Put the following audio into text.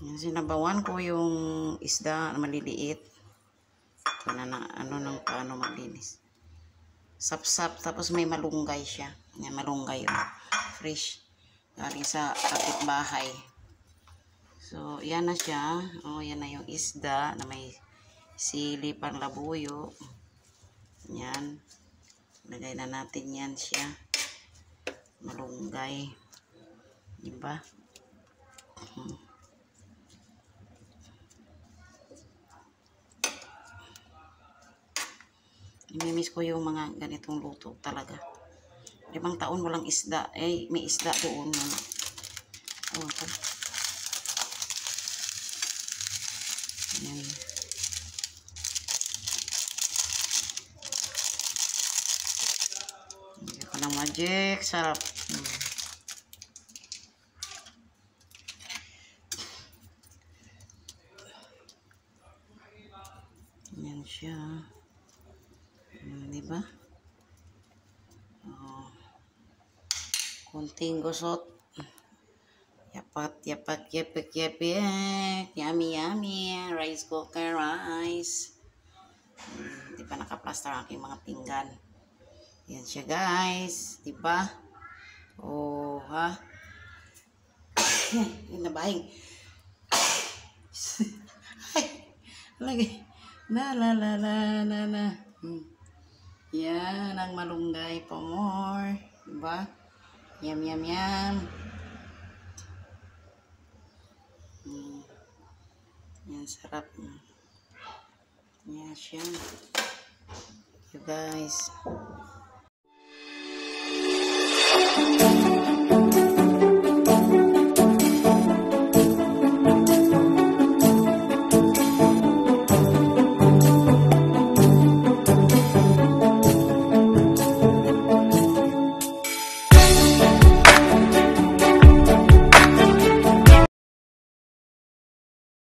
Yan, sinabawan ko yung isda na maliliit. Ito na, ano nang paano maglinis. Sap-sap, tapos may malunggay siya. Yan, malunggay yun. Fresh. Galing sa kapitbahay. So, yan na siya. O, yan na yung isda na may sili pang labuyo. Yan. Lagay na natin yan siya. Malunggay. Diba? Imimiss ko yung mga ganitong luto talaga. 5 taon walang isda. Eh, may isda doon. Oh, yan. Hindi ko ng magic. Sarap. Yan siya. Diba? Oh. Kunting gusot. Yapat, yapat, yapik, yapik. Yummy, yummy. Rice cooker rice. Di pa nakaplaster ang aking mga pinggan. Yan siya, guys. Diba? Oh, ha? Yan na bahing. Ay, lagi. La, la, la, la, la, la. Yan, ang malunggay pa more. Diba? Yum, yum, yum. Yan, sarap. Yan siya. You guys.